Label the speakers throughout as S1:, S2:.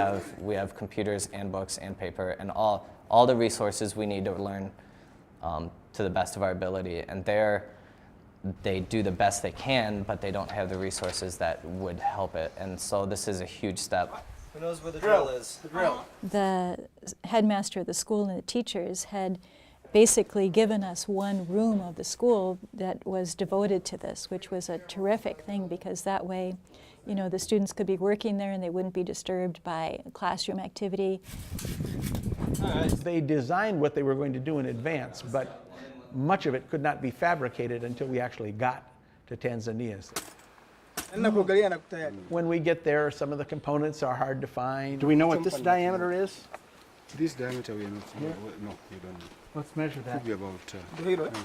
S1: have computers and books and paper and all the resources we need to learn to the best of our ability. And they do the best they can, but they don't have the resources that would help it. And so this is a huge step.
S2: Who knows where the drill is? The drill.
S3: The headmaster of the school and the teachers had basically given us one room of the school that was devoted to this, which was a terrific thing, because that way, you know, the students could be working there and they wouldn't be disturbed by classroom activity.
S4: They designed what they were going to do in advance, but much of it could not be fabricated until we actually got to Tanzania. When we get there, some of the components are hard to find.
S5: Do we know what this diameter is?
S6: This diameter we are not. No, you don't know.
S4: Let's measure that.
S6: Could be about.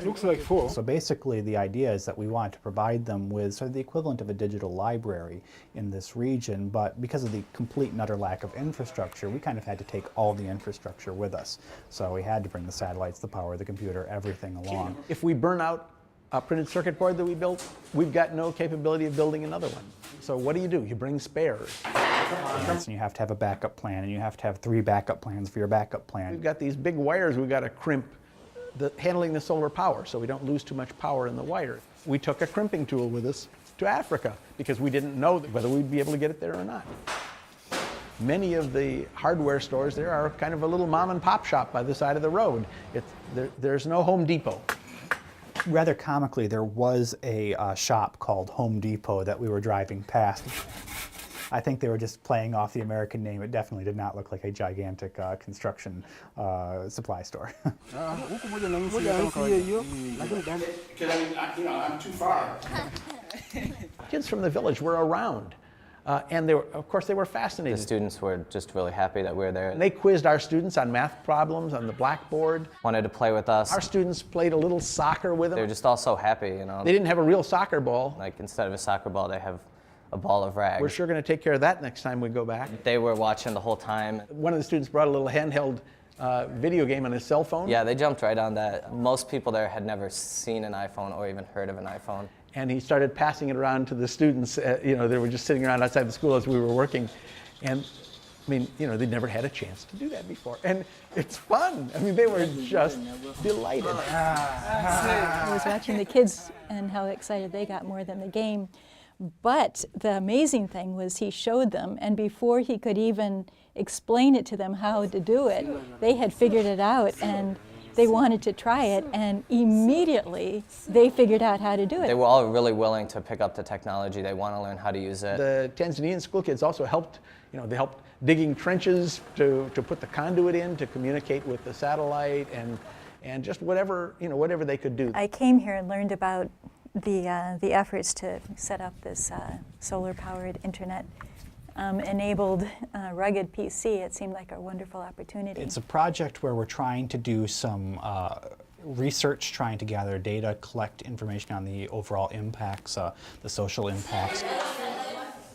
S5: Looks like 4.
S7: So basically the idea is that we want to provide them with sort of the equivalent of a digital library in this region, but because of the complete and utter lack of infrastructure, we kind of had to take all the infrastructure with us. So we had to bring the satellites, the power, the computer, everything along.
S4: If we burn out a printed circuit board that we built, we've got no capability of building another one. So what do? You bring spares.
S7: And you have to have a backup plan, and you have to have 3 backup plans for your backup plan.
S4: We've got these big wires we've got to crimp, handling the solar power, so we don't lose too much power in the wire. We took a crimping tool with us to Africa because we didn't know whether we'd be able to get it there or not. Many of the hardware stores there are kind of a little mom and pop shop by the side of the road. There's no Home Depot.
S7: Rather comically, there was a shop called Home Depot that we were driving past. I think they were just playing off the American name. It definitely did not look like a gigantic construction supply store.
S4: I'm too far. Kids from the village were around. And of course, they were fascinated.
S1: The students were just really happy that we were there.
S4: And they quizzed our students on math problems on the blackboard.
S1: Wanted to play with us.
S4: Our students played a little soccer with them.
S1: They were just all so happy, you know.
S4: They didn't have a real soccer ball.
S1: Like, instead of a soccer ball, they have a ball of rags.
S4: We're sure going to take care of that next time we go back.
S1: They were watching the whole time.
S4: One of the students brought a little handheld video game on his cell phone.
S1: Yeah, they jumped right on that. Most people there had never seen an iPhone or even heard of an iPhone.
S4: And he started passing it around to the students. You know, they were just sitting around outside the school as we were working. And I mean, you know, they'd never had a chance to do that before. And it's fun. I mean, they were just delighted.
S3: I was watching the kids and how excited they got more than the game. But the amazing thing was he showed them, and before he could even explain it to them how to do it, they had figured it out, and they wanted to try it, and immediately they figured out how to do it.
S1: They were all really willing to pick up the technology. They want to learn how to use it.
S4: The Tanzanian school kids also helped, you know, they helped digging trenches to put the conduit in, to communicate with the satellite, and just whatever, you know, whatever they could do.
S3: I came here and learned about the efforts to set up this solar-powered internet enabled rugged PC. It seemed like a wonderful opportunity.
S7: It's a project where we're trying to do some research, trying to gather data, collect information on the overall impacts, the social impacts.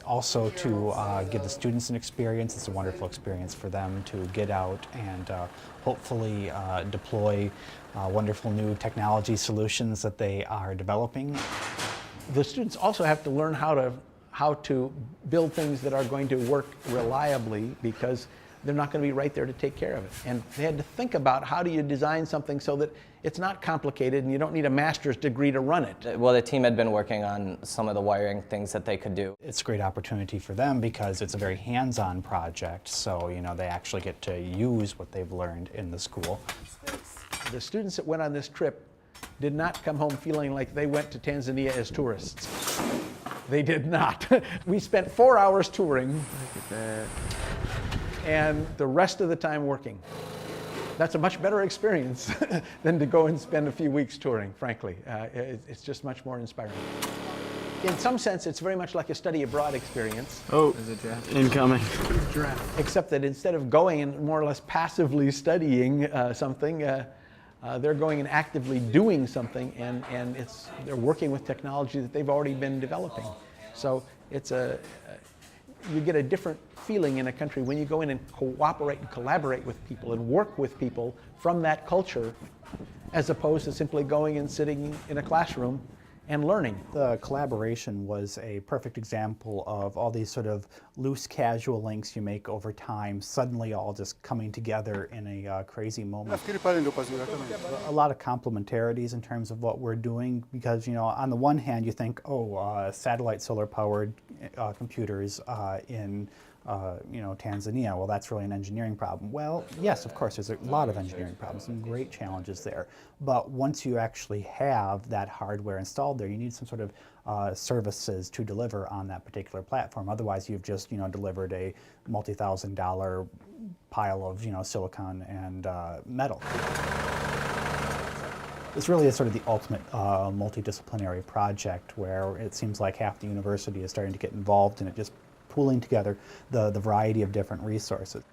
S7: Also to give the students an experience. It's a wonderful experience for them to get out and hopefully deploy wonderful new technology solutions that they are developing.
S4: The students also have to learn how to build things that are going to work reliably, because they're not going to be right there to take care of it. And they had to think about, how do you design something so that it's not complicated and you don't need a master's degree to run it.
S1: Well, the team had been working on some of the wiring things that they could do.
S7: It's a great opportunity for them because it's a very hands-on project, so you know they actually get to use what they've learned in the school.
S4: The students that went on this trip did not come home feeling like they went to Tanzania as tourists. They did not. We spent 4 hours touring and the rest of the time working. That's a much better experience than to go and spend a few weeks touring, frankly. It's just much more inspiring. In some sense, it's very much like a study abroad experience.
S5: Oh, incoming.
S4: Except that instead of going and more or less passively studying something, they're going and actively doing something, and they're working with technology that they've already been developing. So it's you get a different feeling in a country when you go in and cooperate and collaborate with people and work with people from that culture, as opposed to simply going and sitting in a classroom and learning.
S7: The collaboration was a perfect example of all these sort of loose, casual links you make over time, suddenly all just coming together in a crazy moment.
S6: Nafikiri pale ndio pazuri kama
S7: A lot of complementarities in terms of what we're doing, because, you know, on the one hand you think, oh, satellite solar-powered computers in you know, Tanzania, well, that's really an engineering problem. Well, yes, of course, there's a lot of engineering problems, some great challenges there. But once you actually have that hardware installed there, you need some sort of services to deliver on that particular platform. Otherwise, you've just, you know, delivered a multi-$1,000 pile of, you know, silicon and metal. This really is sort of the ultimate multidisciplinary project, where it seems like half the university is starting to get involved in it, just pooling together the variety of different resources.